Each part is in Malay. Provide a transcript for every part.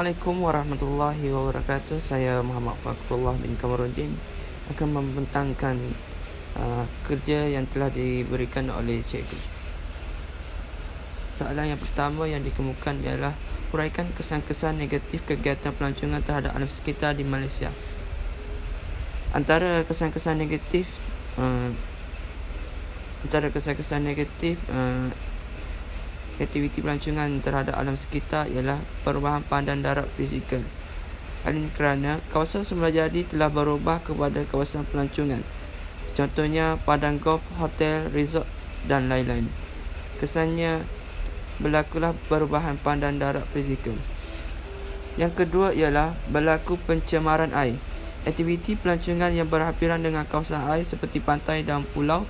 Assalamualaikum warahmatullahi wabarakatuh. Saya Muhammad Fakrullah bin Kamaruddin akan membentangkan kerja yang telah diberikan oleh cikgu. Soalan yang pertama yang dikemukakan ialah huraikan kesan-kesan negatif kegiatan pelancongan terhadap alam sekitar di Malaysia. Antara kesan-kesan negatif aktiviti pelancongan terhadap alam sekitar ialah perubahan pandan darat fizikal. Hal ini kerana kawasan semula jadi telah berubah kepada kawasan pelancongan. Contohnya padang golf, hotel, resort dan lain-lain. Kesannya berlakulah perubahan pandan darat fizikal. Yang kedua ialah berlaku pencemaran air. Aktiviti pelancongan yang berhampiran dengan kawasan air seperti pantai dan pulau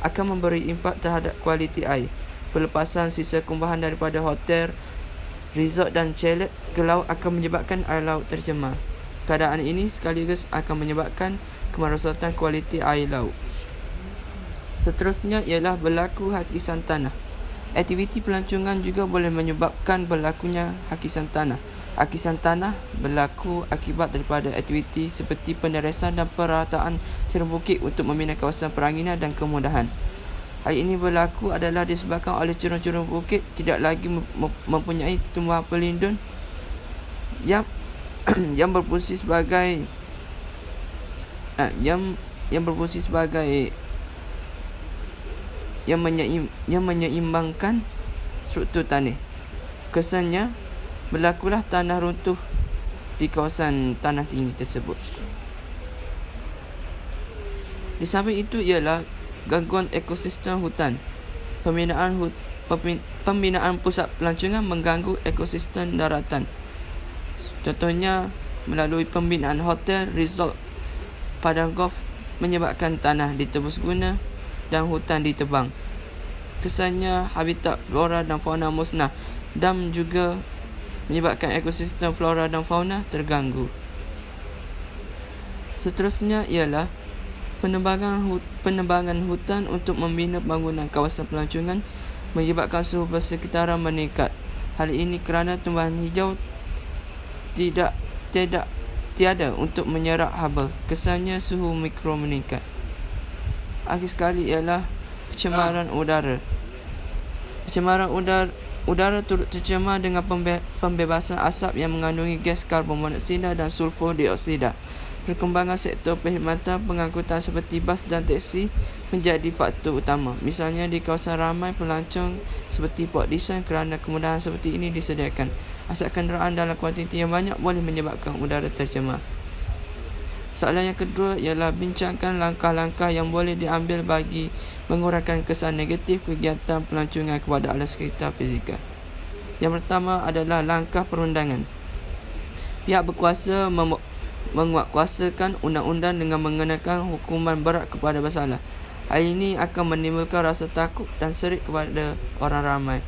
akan memberi impak terhadap kualiti air. Pelepasan sisa kumbahan daripada hotel, resort dan chalet ke laut akan menyebabkan air laut tercemar. Keadaan ini sekaligus akan menyebabkan kemerosotan kualiti air laut. Seterusnya ialah berlaku hakisan tanah. Aktiviti pelancongan juga boleh menyebabkan berlakunya hakisan tanah. Hakisan tanah berlaku akibat daripada aktiviti seperti peneresan dan perataan cerun bukit untuk membina kawasan peranginan dan kemudahan. Hal ini berlaku adalah disebabkan oleh cerun-cerun bukit tidak lagi mempunyai tumbuhan pelindung yang berfungsi sebagai menyeimbangkan struktur tanah. Kesannya berlakulah tanah runtuh di kawasan tanah tinggi tersebut. Di samping itu ialah gangguan ekosistem hutan. Pembinaan pusat pelancongan mengganggu ekosistem daratan. Contohnya melalui pembinaan hotel, resort, padang golf menyebabkan tanah ditebus guna dan hutan ditebang. Kesannya habitat flora dan fauna musnah dan juga menyebabkan ekosistem flora dan fauna terganggu. Seterusnya ialah penebangan hutan untuk membina bangunan kawasan pelancongan menyebabkan suhu persekitaran meningkat. Hal ini kerana tumbuhan hijau tiada untuk menyerap haba. Kesannya suhu mikro meningkat. Akhir sekali ialah pencemaran udara. Pencemaran udara turut tercemar dengan pembebasan asap yang mengandungi gas karbon monoksida dan sulfur dioksida. Perkembangan sektor perkhidmatan pengangkutan seperti bas dan teksi menjadi faktor utama. Misalnya di kawasan ramai pelancong seperti Port Dickson kerana kemudahan seperti ini disediakan. Asap kenderaan dalam kuantiti yang banyak boleh menyebabkan udara tercemar. Soalan yang kedua ialah bincangkan langkah-langkah yang boleh diambil bagi mengurangkan kesan negatif kegiatan pelancongan kepada alam sekitar fizikal. Yang pertama adalah langkah perundangan. Pihak berkuasa menguatkuasakan undang-undang dengan mengenakan hukuman berat kepada bersalah. Hal ini akan menimbulkan rasa takut dan serik kepada orang ramai.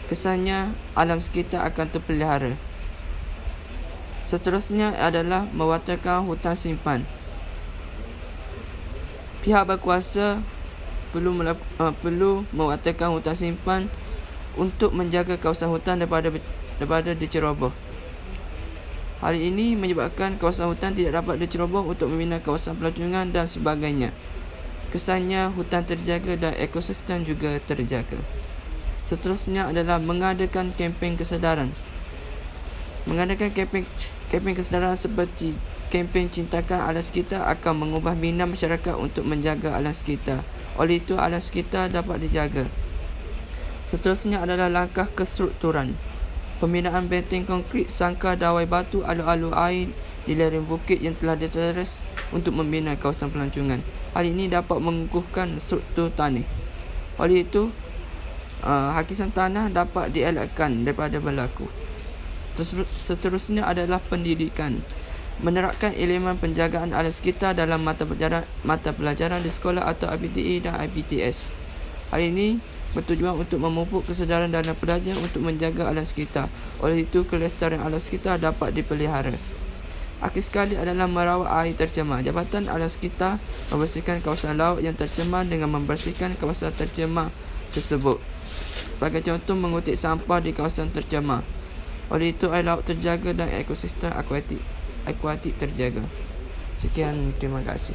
Kesannya alam sekitar akan terpelihara. Seterusnya adalah mewaterkan hutan simpan. Pihak berkuasa perlu mewaterkan hutan simpan untuk menjaga kawasan hutan daripada diceroboh. Hal ini menyebabkan kawasan hutan tidak dapat diceroboh untuk membina kawasan pelancongan dan sebagainya. Kesannya hutan terjaga dan ekosistem juga terjaga. Seterusnya adalah mengadakan kempen kesedaran. Mengadakan kempen kesedaran seperti kempen cintakan alam sekitar akan mengubah minat masyarakat untuk menjaga alam sekitar. Oleh itu alam sekitar dapat dijaga. Seterusnya adalah langkah kestrukturan. Pembinaan benteng konkrit, sangkar, dawai batu, alu-alu air di lereng bukit yang telah diteres untuk membina kawasan pelancongan. Hal ini dapat mengukuhkan struktur tanah. Oleh itu, hakisan tanah dapat dielakkan daripada berlaku. Seterusnya adalah pendidikan. Menerapkan elemen penjagaan alam sekitar dalam mata pelajaran di sekolah atau IPTA dan IPTS. Hal ini bertujuan untuk memupuk kesedaran dalam pelajar untuk menjaga alam sekitar. Oleh itu, kelestarian alam sekitar dapat dipelihara. Akhir sekali adalah merawat air tercemar. Jabatan Alam Sekitar membersihkan kawasan laut yang tercemar dengan membersihkan kawasan tercemar tersebut. Sebagai contoh, mengutip sampah di kawasan tercemar. Oleh itu, air laut terjaga dan ekosistem akuatik terjaga. Sekian, terima kasih.